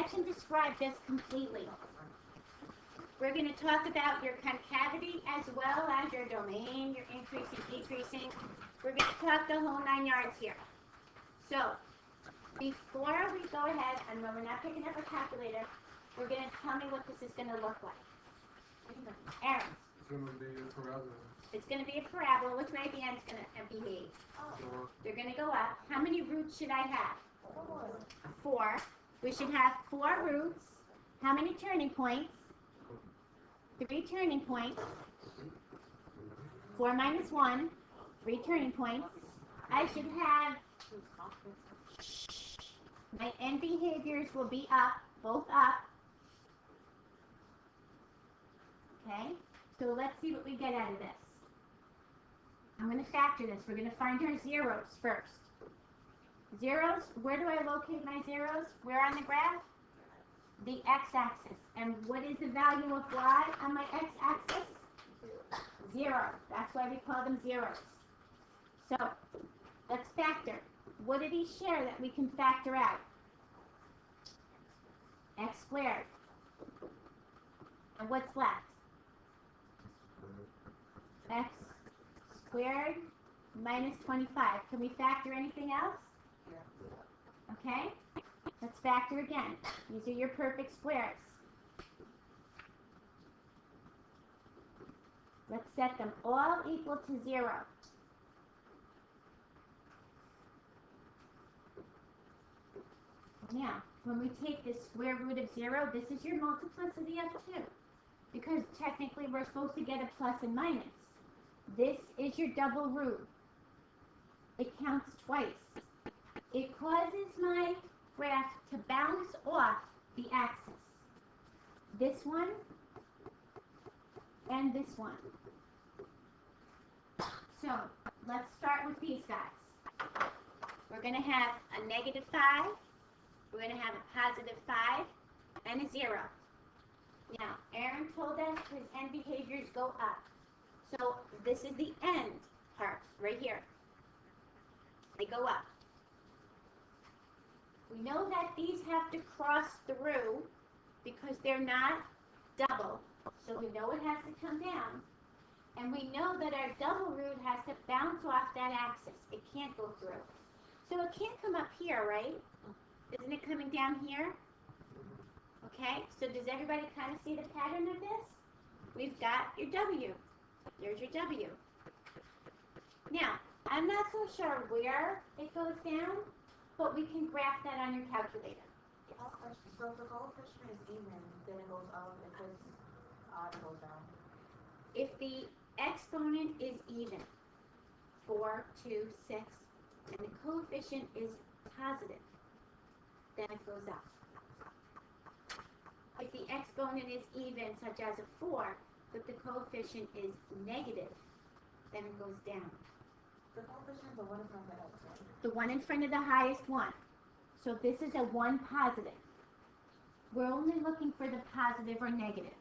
inflection described this completely. We're going to talk about your concavity as well as your domain, your increasing, decreasing. We're going to talk the whole 9 yards here. So, before we go ahead, and when we're not picking up a calculator, we're going to tell me what this is going to look like. Aaron. It's going to be a parabola. It's going to be a parabola. Which way the end's going to behave? They're going to go up. How many roots should I have? 4. We should have 4 roots. How many turning points? 3 turning points. 4 minus 1. 3 turning points. I should have, my end behaviors will be up, both up. Okay, so let's see what we get out of this. I'm going to factor this. We're going to find our zeros first. Zeros, where do I locate my zeros? Where on the graph? The x-axis. And what is the value of y on my x-axis? 0. That's why we call them zeros. So, let's factor. What did he share that we can factor out? X squared. And what's left? X squared minus 25. Can we factor anything else? Okay? Let's factor again. These are your perfect squares. Let's set them all equal to 0. Now, when we take the square root of 0, this is your multiplicity of 2. Because technically we're supposed to get a plus and minus. This is your double root. It counts twice. It causes my graph to bounce off the axis. This one and this one. So, let's start with these guys. We're going to have a negative 5. We're going to have a positive 5 and a 0. Now, Aaron told us his end behaviors go up. So, this is the end part right here. They go up. We know that these have to cross through because they're not double. So we know it has to come down. And we know that our double root has to bounce off that axis. It can't go through. So it can't come up here, right? Isn't it coming down here? Okay, so does everybody kind of see the pattern of this? We've got your W. There's your W. Now, I'm not so sure where it goes down, but we can graph that on your calculator. So if the coefficient is even, then it goes up. If it's odd, it goes down. If the exponent is even, 4, 2, 6, and the coefficient is positive, then it goes up. If the exponent is even, such as a 4, but the coefficient is negative, then it goes down. The coefficient is the one in front of the x, right? The one in front of the highest one. So this is a 1 positive. We're only looking for the positive or negative.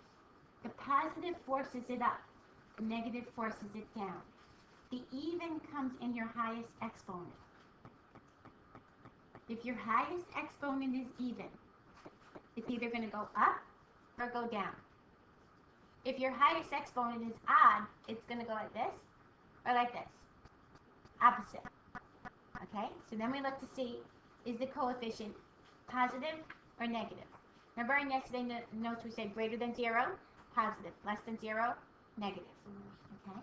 The positive forces it up. The negative forces it down. The even comes in your highest exponent. If your highest exponent is even, it's either going to go up or go down. If your highest exponent is odd, it's going to go like this or like this. Opposite. Okay, so then we look to see, is the coefficient positive or negative? Remember in yesterday's notes we said greater than 0, positive, less than 0, negative. Okay?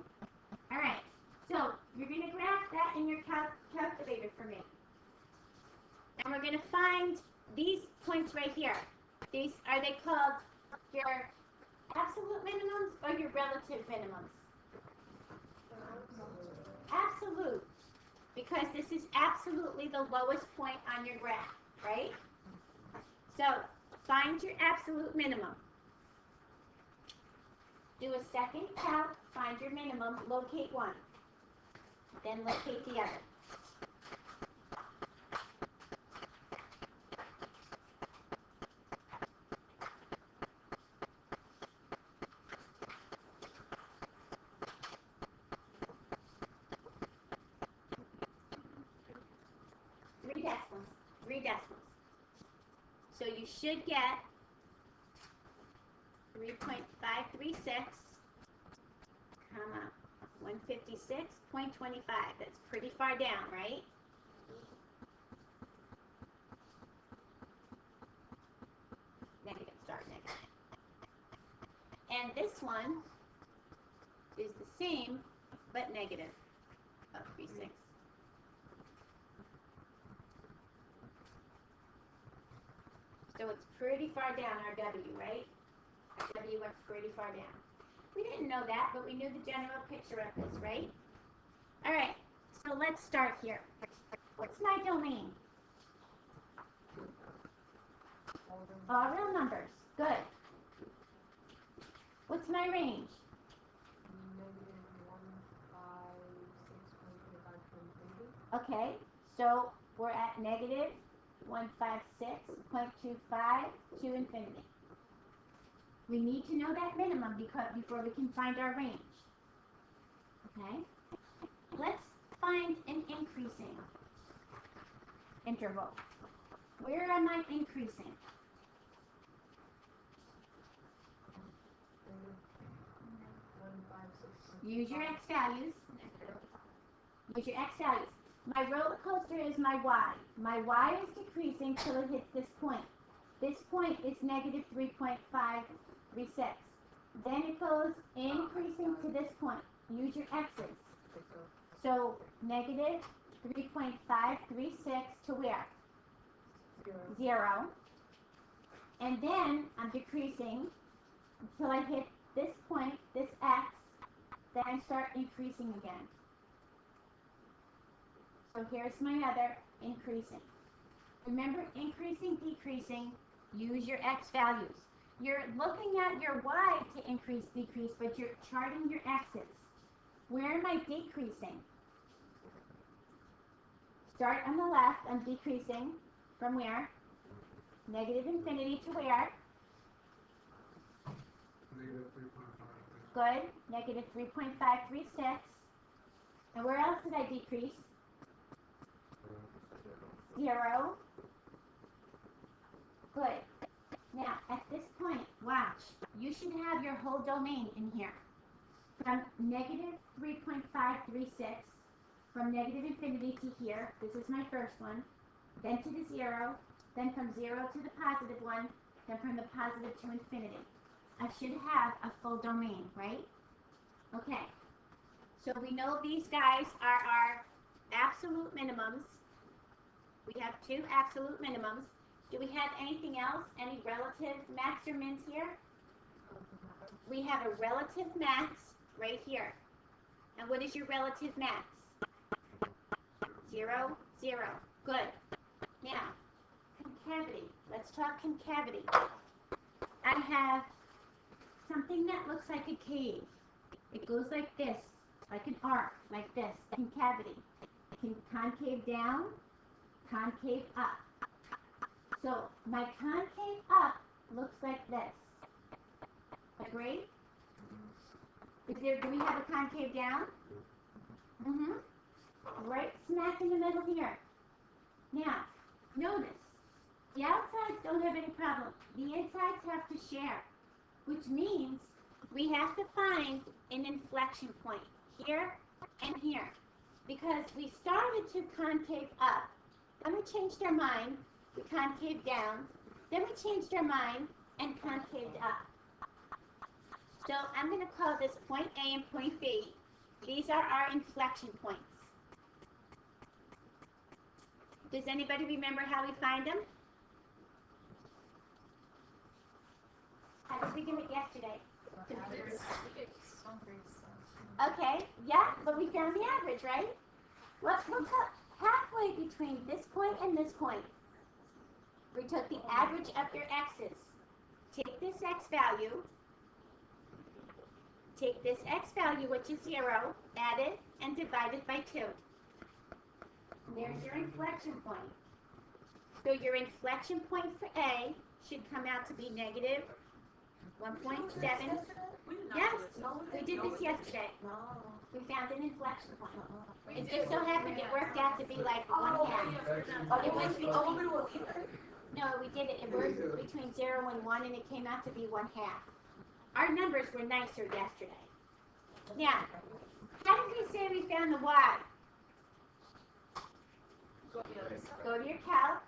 All right, so you're going to graph that in your calculator for me. And we're going to find these points right here. These, are they called your absolute minimums or your relative minimums? Absolute. Because this is absolutely the lowest point on your graph, right? So, find your absolute minimum. Do a second count, find your minimum, locate one. Then locate the other. Three decimals. So you should get 3.536, comma, 156.25. That's pretty far down, right? Negative, start negative. And this one is the same, but negative of 36. So it's pretty far down, our W, right? Our W went pretty far down. We didn't know that, but we knew the general picture of this, right? All right, so let's start here. What's my domain? All real numbers. Good. What's my range? Okay, so we're at negative 156.25 to infinity. We need to know that minimum before we can find our range. Okay, let's find an increasing interval. Where am I increasing? Use your x values. Use your x values. My roller coaster is my y. My y is decreasing till it hits this point. This point is negative 3.536. Then it goes increasing to this point. Use your x's. So negative 3.536 to where? 0. And then I'm decreasing until I hit this point, this x. Then I start increasing again. So here's my other increasing. Remember, increasing, decreasing, use your x values. You're looking at your y to increase, decrease, but you're charting your x's. Where am I decreasing? Start on the left, I'm decreasing from where? Negative infinity to where? Negative 3.5. Good, negative 3.536. And where else did I decrease? 0. Good. Now, at this point, watch. You should have your whole domain in here. From negative 3.536, from negative infinity to here, this is my first one, then to the 0, then from 0 to the positive 1, then from the positive to infinity. I should have a full domain, right? Okay. So we know these guys are our absolute minimums. We have two absolute minimums. Do we have anything else? Any relative max or mins here? We have a relative max right here. And what is your relative max? 0, 0. Good. Now, concavity. Let's talk concavity. I have something that looks like a cave. It goes like this, like an arc, like this. Concavity. Concave down, concave up. So my concave up looks like this. Agree? Do we have a concave down? Right smack in the middle here. Now, notice, the outsides don't have any problem. The insides have to share, which means we have to find an inflection point here and here. Because we started to concave up, then we changed our mind, we concave down, then we changed our mind and concaved up. So I'm going to call this point A and point B. These are our inflection points. Does anybody remember how we find them? How did we do it yesterday? Okay, yeah, but we found the average, right? Let's look up halfway between this point and this point. We took the average of your x's. Take this x value, take this x value, which is 0, add it, and divide it by 2. There's your inflection point. So your inflection point for A should come out to be negative 1.7. Yes, we did this yesterday. We found an inflection point. It just so happened it worked out to be like 1/2. It was between, No, we did it. It was between 0 and 1, and it came out to be 1/2. Our numbers were nicer yesterday. Now, how did we say we found the y? Go to your calc,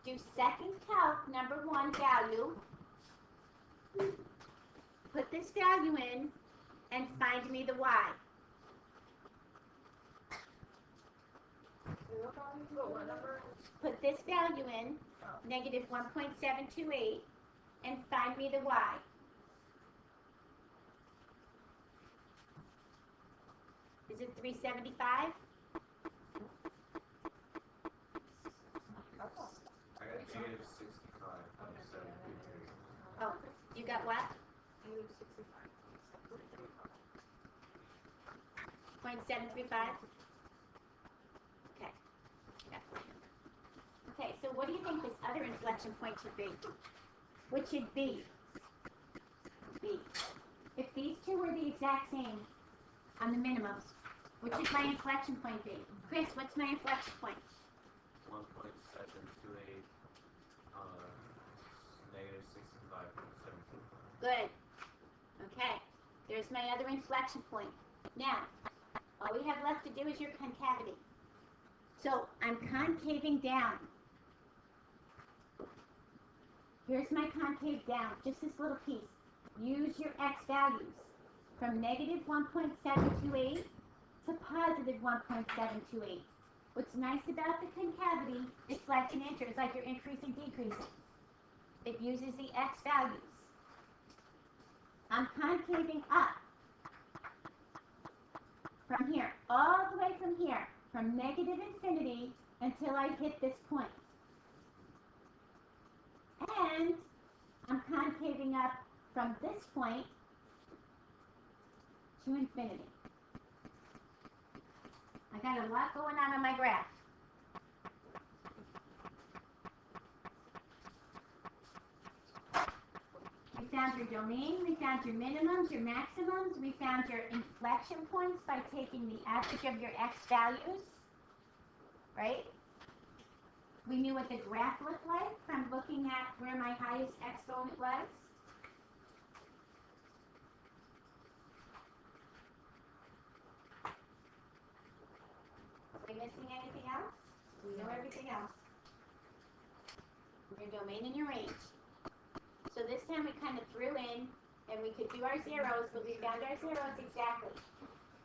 do second calc, number 1 value, put this value in, and find me the y. Put this value in, negative 1.728, and find me the y. Is it 375? I got negative 65.723. Oh, you got what? 0.735? Okay. Okay, so what do you think this other inflection point should be? What should be? B. If these two were the exact same on the minimums, what should my inflection point be? Chris, what's my inflection point? 1.728, negative 65.72. Good. Okay, there's my other inflection point. Now, all we have left to do is your concavity. So I'm concaving down. Here's my concave down, just this little piece. Use your x values from negative 1.728 to positive 1.728. What's nice about the concavity, it's like an inch, it's like you're increasing, decreasing. It uses the x values. I'm concaving up from here, all the way from here, from negative infinity until I hit this point. And I'm concaving up from this point to infinity. I got a lot going on my graph. We found your domain, we found your minimums, your maximums, we found your inflection points by taking the average of your x values, right? We knew what the graph looked like from looking at where my highest exponent was. Are we missing anything else? We know everything else. Your domain and your range. So this time we kind of threw in, and we could do our zeros, but we found our zeros exactly.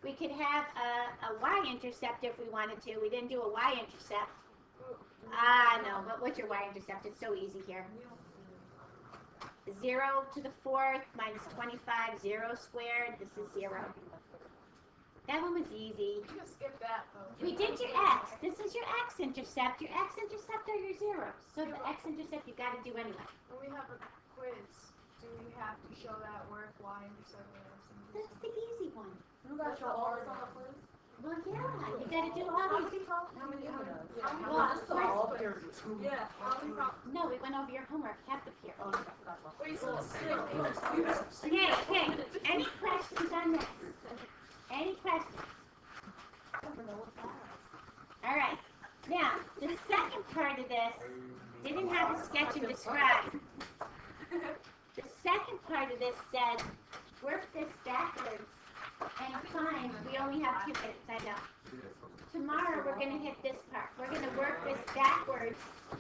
We could have a y-intercept if we wanted to. We didn't do a y-intercept. No, but what's your y-intercept? It's so easy here. 0 to the 4th minus 25, 0 squared. This is 0. That one was easy. You can skip that though. We did your x. This is your x-intercept. Your x-intercept are your zeros. So the x-intercept you got to do anyway. When we have a quiz, do we have to show that work y-intercept or That's the easy one. You guys show all this on the quiz? Well, yeah, you got to do all these. How many? Well, Yeah. no, we went over your homework, half the period. Oh, I forgot one. Wait, so it's Okay, okay. Any questions on this? Any questions? All right. Now, the second part of this didn't have a sketch and describe. The second part of this said, work this backwards and find, we only have 2 minutes, I know. Tomorrow we're going to hit this part. We're going to work this backwards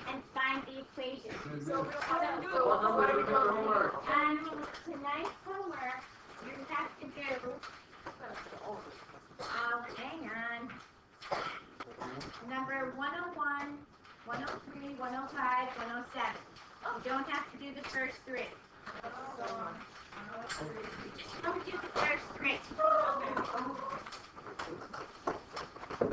and find the equation. so we don't have to do What are we doing homework? On tonight's homework, you have to do, hang on, number 101, 103, 105, 107. You don't have to do the first 3. Don't do the first 3.